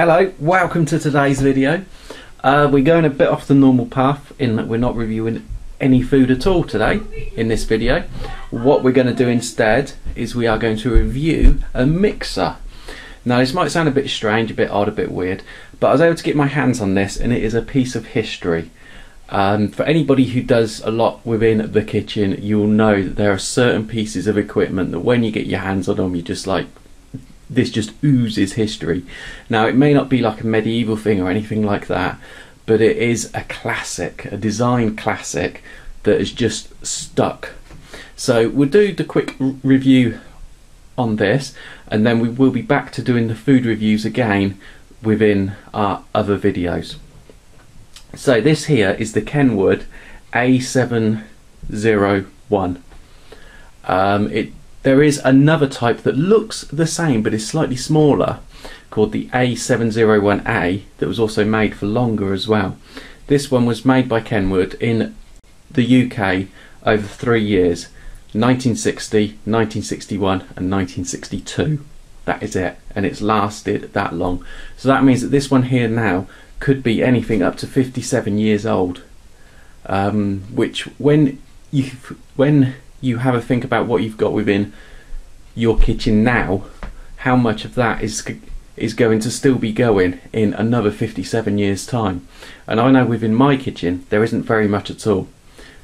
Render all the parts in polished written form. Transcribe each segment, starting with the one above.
Hello, welcome to today's video. We're going a bit off the normal path in that we're not reviewing any food at all today in this video. What we're going to do instead is we are going to review a mixer. Now this might sound a bit strange, a bit odd, a bit weird, but I was able to get my hands on this and it is a piece of history. For anybody who does a lot within the kitchen, you'll know that there are certain pieces of equipment that when you get your hands on them, you're just like, this just oozes history. Now it may not be like a medieval thing or anything like that, but it is a classic, a design classic that is just stuck. So we'll do the quick review on this, and then we will be back to doing the food reviews again within our other videos. So this here is the Kenwood A701. There is another type that looks the same but is slightly smaller called the A701A that was also made for longer as well. This one was made by Kenwood in the UK over 3 years, 1960, 1961 and 1962. That is it, and it's lasted that long. So that means that this one here now could be anything up to 57 years old, which when you have a think about what you've got within your kitchen now, how much of that is going to still be going in another 57 years time. And I know within my kitchen there isn't very much at all,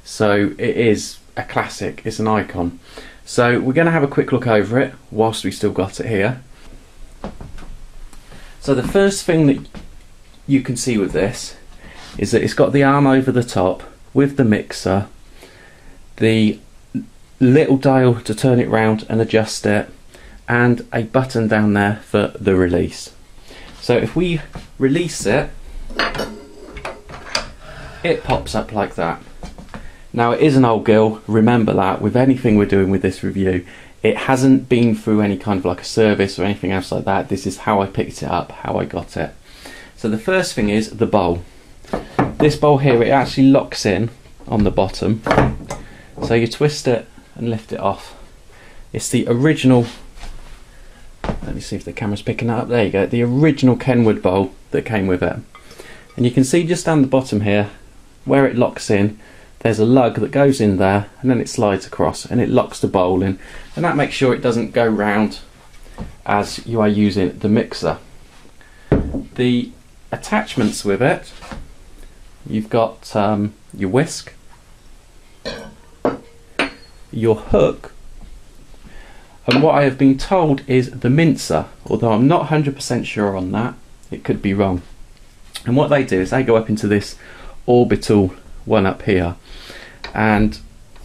so it is a classic, it's an icon. So we're going to have a quick look over it whilst we still got it here. So the first thing that you can see with this is that it's got the arm over the top with the mixer, the little dial to turn it round and adjust it, and a button down there for the release. So if we release it, it pops up like that. Now it is an old girl, remember that with anything we're doing with this review. It hasn't been through any kind of like a service or anything else like that. This is how I picked it up, how I got it. So the first thing is the bowl. This bowl here, it actually locks in on the bottom. So you twist it and lift it off. It's the original, let me see if the camera's picking that up, there you go, the original Kenwood bowl that came with it. And you can see just down the bottom here, where it locks in, there's a lug that goes in there and then it slides across and it locks the bowl in, and that makes sure it doesn't go round as you are using the mixer. The attachments with it, you've got your whisk, your hook, and what I have been told is the mincer, although I'm not 100% sure on that, it could be wrong. And what they do is they go up into this orbital one up here, and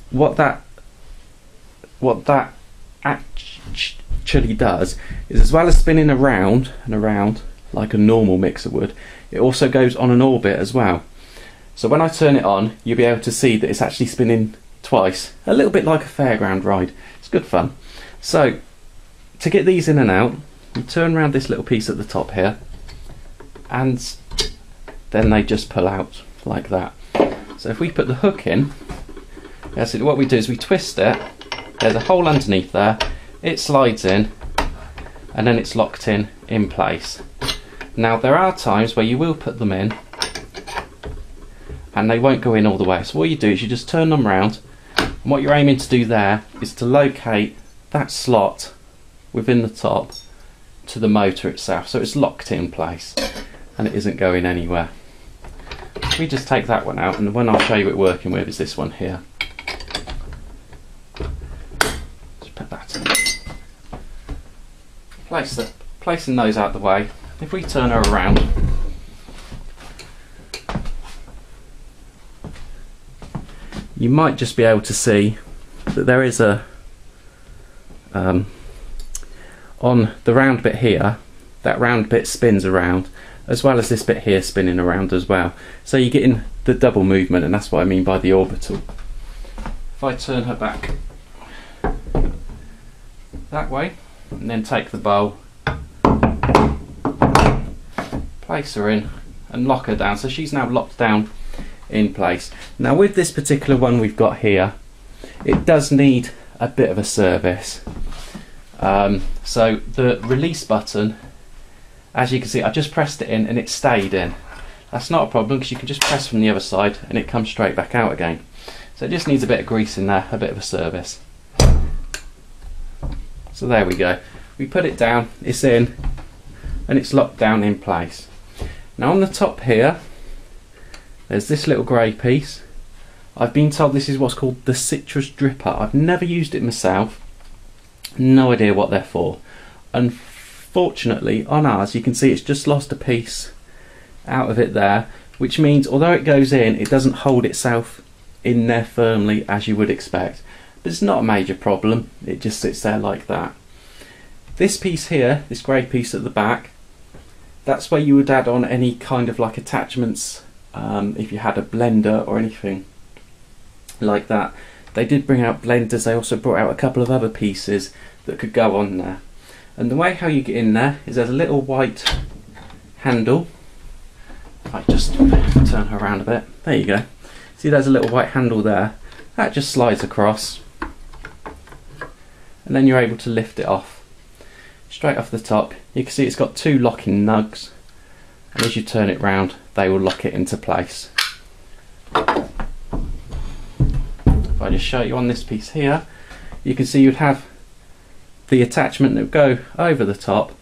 what that actually does is, as well as spinning around and around like a normal mixer would, it also goes on an orbit as well. So when I turn it on, you'll be able to see that it's actually spinning twice, a little bit like a fairground ride. It's good fun. So to get these in and out, you turn around this little piece at the top here, and then they just pull out like that. So if we put the hook in, so what we do is we twist it, there's a hole underneath there, it slides in, and then it's locked in place. Now there are times where you will put them in and they won't go in all the way, so what you do is you just turn them round, and what you're aiming to do there is to locate that slot within the top to the motor itself, so it's locked in place and it isn't going anywhere. We just take that one out, and the one I'll show you it working with is this one here. Just put that in. Placing those out the way, if we turn her around, you might just be able to see that there is a on the round bit here, that round bit spins around, as well as this bit here spinning around as well. So you're getting the double movement, and that's what I mean by the orbital. If I turn her back that way, and then take the bowl, place her in, and lock her down. So she's now locked down in place. Now with this particular one we've got here, it does need a bit of a service. So the release button As you can see, I just pressed it in and it stayed in. That's not a problem because you can just press from the other side and it comes straight back out again. So it just needs a bit of grease in there, a bit of a service. So there we go. We put it down, it's in, and it's locked down in place. Now on the top here, there's this little grey piece. I've been told this is what's called the citrus dripper. I've never used it myself. No idea what they're for. Unfortunately, on ours, you can see it's just lost a piece out of it there, which means although it goes in, it doesn't hold itself in there firmly as you would expect. But it's not a major problem. It just sits there like that. This piece here, this grey piece at the back, that's where you would add on any kind of like attachments, if you had a blender or anything like that. They did bring out blenders. They also brought out a couple of other pieces that could go on there. And the way how you get in there is there's a little white handle. I just turn her around a bit. There you go. See, there's a little white handle there. That just slides across, and then you're able to lift it off. Straight off the top, you can see it's got two locking nugs, and as you turn it round, they will lock it into place. If I just show you on this piece here, you can see you'd have the attachment that would go over the top,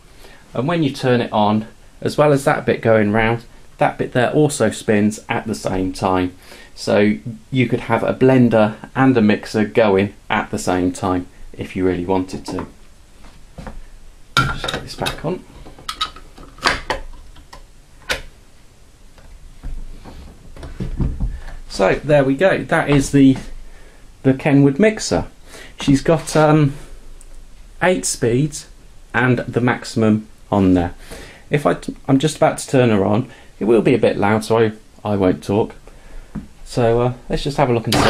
and when you turn it on, as well as that bit going round, that bit there also spins at the same time. So you could have a blender and a mixer going at the same time if you really wanted to. Just get this back on. So there we go. That is the Kenwood mixer. She's got 8 speeds and the maximum on there. If I'm just about to turn her on, it will be a bit loud, so I won't talk. So let's just have a look and see.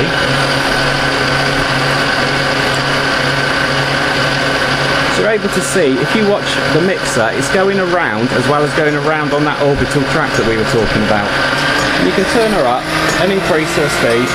So you're able to see, if you watch the mixer, it's going around as well as going around on that orbital track that we were talking about. And you can turn her up and increase her speed.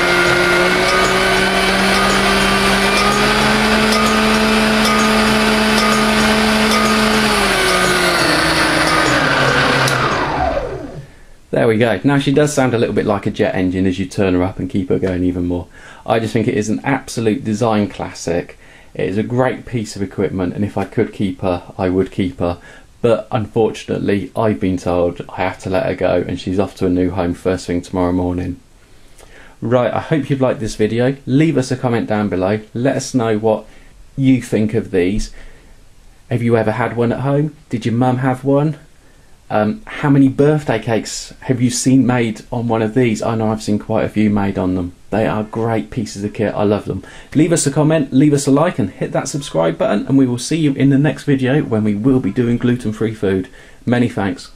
There we go. Now she does sound a little bit like a jet engine as you turn her up and keep her going even more. I just think it is an absolute design classic. It is a great piece of equipment, and if I could keep her, I would keep her. But unfortunately, I've been told I have to let her go, and she's off to a new home first thing tomorrow morning. Right, I hope you've liked this video. Leave us a comment down below. Let us know what you think of these. Have you ever had one at home? Did your mum have one? How many birthday cakes have you seen made on one of these? I know I've seen quite a few made on them. They are great pieces of kit. I love them. Leave us a comment, leave us a like, and hit that subscribe button, and we will see you in the next video when we will be doing gluten-free food. Many thanks.